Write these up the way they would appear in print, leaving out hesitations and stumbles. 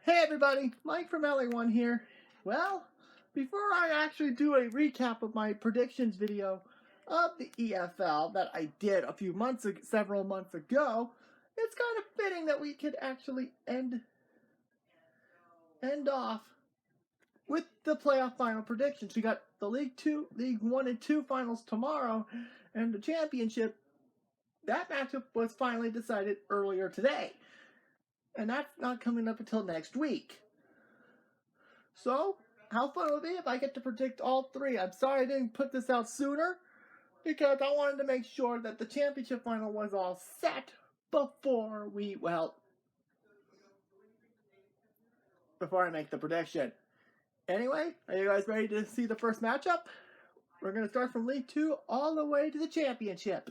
Hey everybody, Mike from LA1 here. Well, before I actually do a recap of my predictions video of the EFL that I did several months ago, it's kind of fitting that we could actually end off with the playoff final predictions. We got the League 1 and 2 finals tomorrow, and the championship, that matchup was finally decided earlier today. And that's not coming up until next week. So, how fun it would be if I get to predict all three. I'm sorry I didn't put this out sooner, because I wanted to make sure that the championship final was all set before I make the prediction. Anyway, are you guys ready to see the first matchup? We're going to start from League 2 all the way to the championship.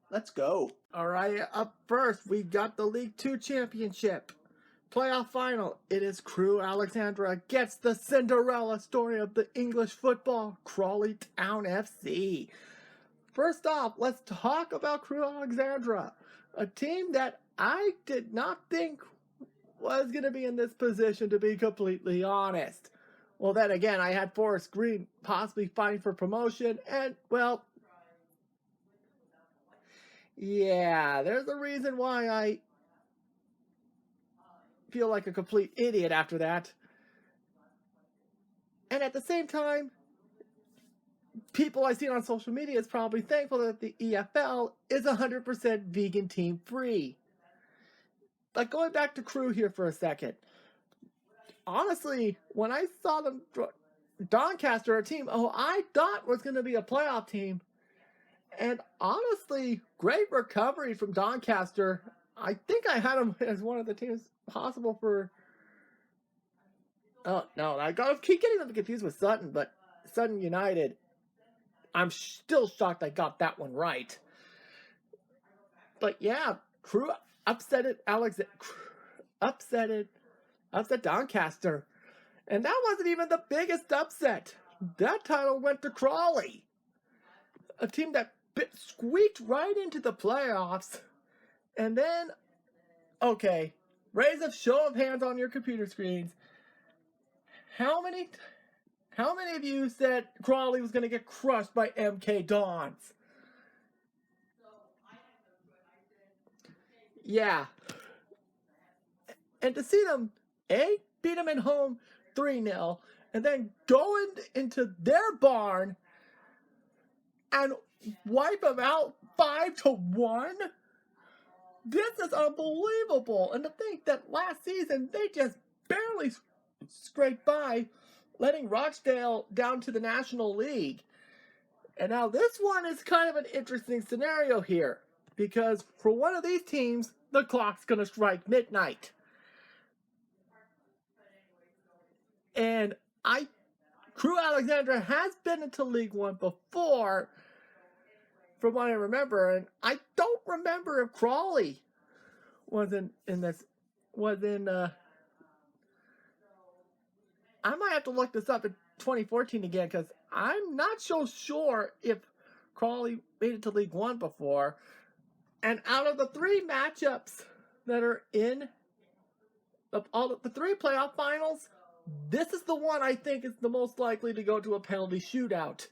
Let's go. Alright, up first, we got the League 2 championship. Playoff final. It is Crewe Alexandra against the Cinderella story of the English football, Crawley Town FC. First off, let's talk about Crewe Alexandra, a team that I did not think was going to be in this position, to be completely honest. Well, then again, I had Forest Green possibly fighting for promotion, and, well, yeah, there's a reason why I feel like a complete idiot after that. And at the same time, people I see on social media is probably thankful that the EFL is 100% vegan team free. Like, going back to Crewe here for a second. Honestly, when I saw them, Doncaster, a team I thought was going to be a playoff team, and honestly, great recovery from Doncaster. I think I had them as one of the teams possible for... Oh, no, I keep getting them confused with Sutton, but Sutton United, I'm still shocked I got that one right. But yeah, Crewe upset Doncaster. And that wasn't even the biggest upset. That title went to Crawley, a team that squeaked right into the playoffs. And then, okay, raise a show of hands on your computer screens. How many of you said Crawley was going to get crushed by MK Dons? Yeah. And to see them, beat them at home 3-0, and then go into their barn and wipe them out 5-1? This is unbelievable. And to think that last season, they just barely scraped by, letting Rochdale down to the National League. And now this one is kind of an interesting scenario here, because for one of these teams, the clock's going to strike midnight. And Crewe Alexandra has been into League 1 before, from what I remember, and I don't remember if Crawley was in this. I might have to look this up in 2014 again, because I'm not so sure if Crawley made it to League 1 before. And out of the three matchups that are in the three playoff finals, this is the one I think is the most likely to go to a penalty shootout.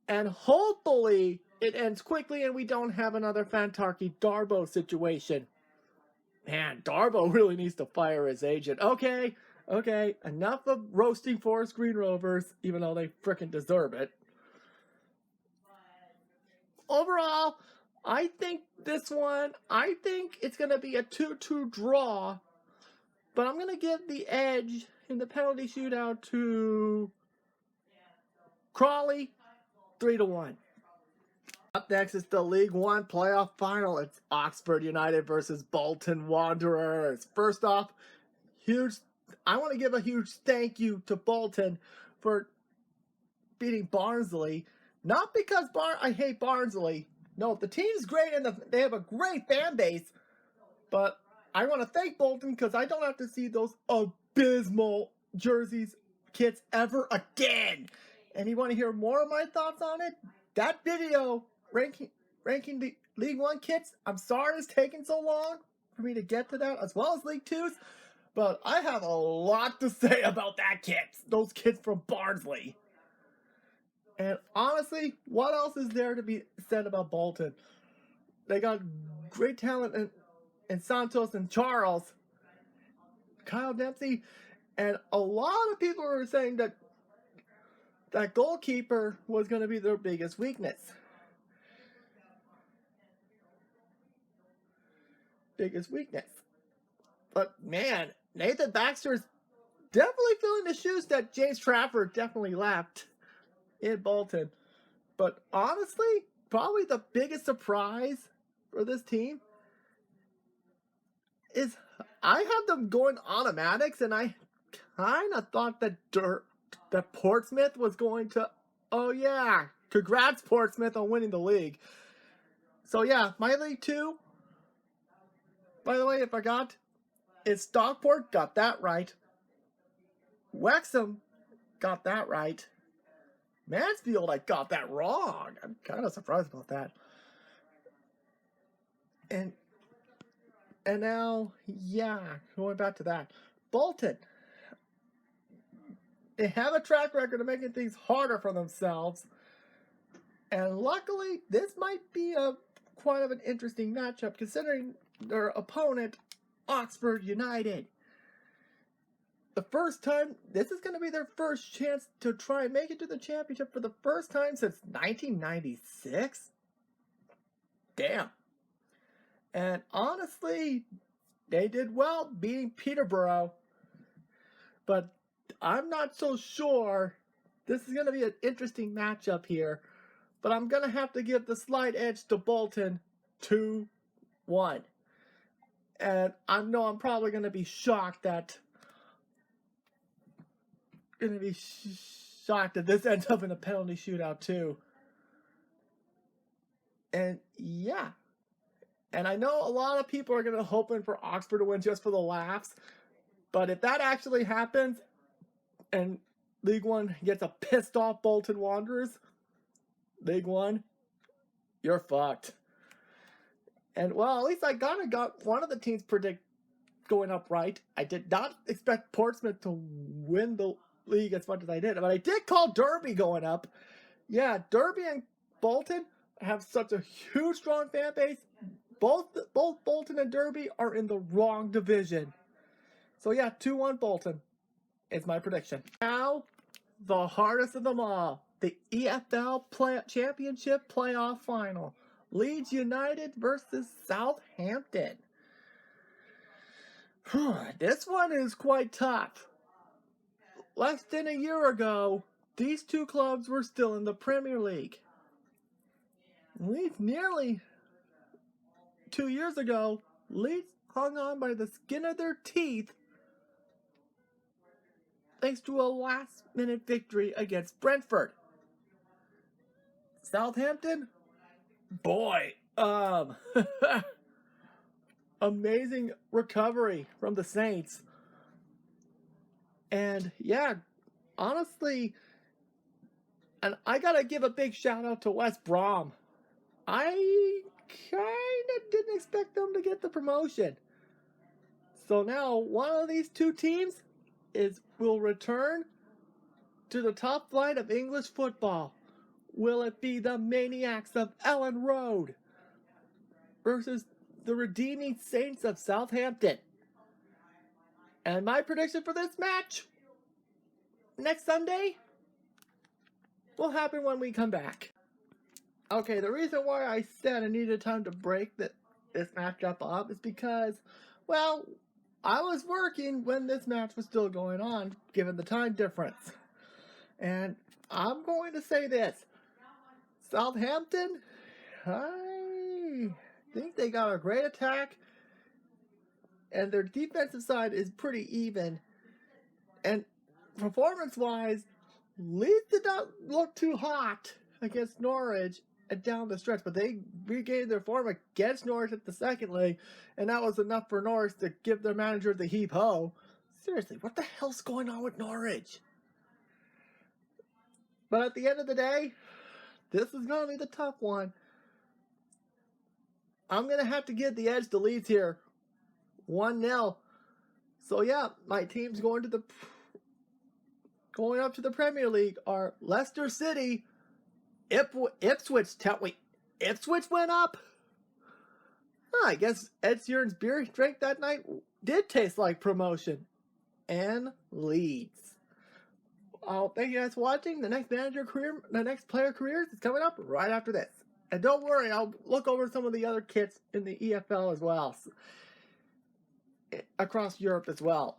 And hopefully it ends quickly and we don't have another Fantarki Darbo situation. Man, Darbo really needs to fire his agent. Okay, enough of roasting Forest Green Rovers, even though they frickin' deserve it. Overall, I think it's going to be a 2-2 draw. But I'm going to give the edge in the penalty shootout to Crawley, 3-1. Up next is the League 1 playoff final. It's Oxford United versus Bolton Wanderers. First off, I want to give a huge thank you to Bolton for beating Barnsley. Not because I hate Barnsley. No, the team's great and they have a great fan base. But I want to thank Bolton because I don't have to see those abysmal jerseys kits ever again. And you want to hear more of my thoughts on it? That video ranking the League 1 kits, I'm sorry it's taking so long for me to get to that, as well as League 2's. But I have a lot to say about those kids from Barnsley. And honestly, what else is there to be said about Bolton? They got great talent in Santos and Charles, Kyle Dempsey, and a lot of people were saying that that goalkeeper was going to be their biggest weakness. But man, Nathan Baxter's definitely filling the shoes that James Trafford definitely left in Bolton. But honestly, probably the biggest surprise for this team is I have them going automatics, and I kind of thought that Portsmouth was going to. Oh yeah, congrats Portsmouth on winning the league. So yeah, my League 2. By the way, I forgot, is Stockport, got that right. Wrexham got that right. Mansfield, I got that wrong. I'm kind of surprised about that. And now, yeah, going back to that. Bolton, they have a track record of making things harder for themselves. And luckily, this might be quite of an interesting matchup considering their opponent, Oxford United. The first time, this is going to be their first chance to try and make it to the championship for the first time since 1996. Damn. And honestly, they did well beating Peterborough. But I'm not so sure. This is going to be an interesting matchup here. But I'm going to have to give the slight edge to Bolton 2-1. And I know I'm probably going to be shocked that this ends up in a penalty shootout too. And yeah. And I know a lot of people are going to hoping for Oxford to win just for the laughs. But if that actually happens and League One gets a pissed off Bolton Wanderers, League One, you're fucked. And well, at least I got one of the teams predict going up right. I did not expect Portsmouth to win the league as much as I did, but I did call Derby going up. Yeah, Derby and Bolton have such a huge, strong fan base. Both Bolton and Derby are in the wrong division. So yeah, 2-1 Bolton is my prediction. Now, the hardest of them all, the EFL Championship Playoff Final. Leeds United versus Southampton. This one is quite tough. Less than a year ago, these two clubs were still in the Premier League. Leeds, nearly 2 years ago, Leeds hung on by the skin of their teeth thanks to a last-minute victory against Brentford. Southampton, boy, amazing recovery from the Saints. And yeah, honestly, and I gotta give a big shout out to West Brom. I kinda didn't expect them to get the promotion. So now one of these two teams will return to the top flight of English football. Will it be the Maniacs of Ellen Road versus the Redeeming Saints of Southampton? And my prediction for this match next Sunday will happen when we come back. Okay, the reason why I said I needed time to break this matchup up is because, well, I was working when this match was still going on, given the time difference. And I'm going to say this. Southampton, I think they got a great attack, and their defensive side is pretty even. And performance-wise, Leeds did not look too hot against Norwich and down the stretch, but they regained their form against Norwich at the second leg, and that was enough for Norwich to give their manager the heave-ho. Seriously, what the hell's going on with Norwich? But at the end of the day, this is going to be the tough one. I'm going to have to give the edge to Leeds here. 1-0. So yeah, my teams going up to the Premier League are Leicester City, Ipswich. Ipswich went up. I guess Ed Sheeran's beer he drank that night did taste like promotion. And Leeds. Thank you guys for watching. The next player careers is coming up right after this. And don't worry, I'll look over some of the other kits in the EFL as well, across Europe as well.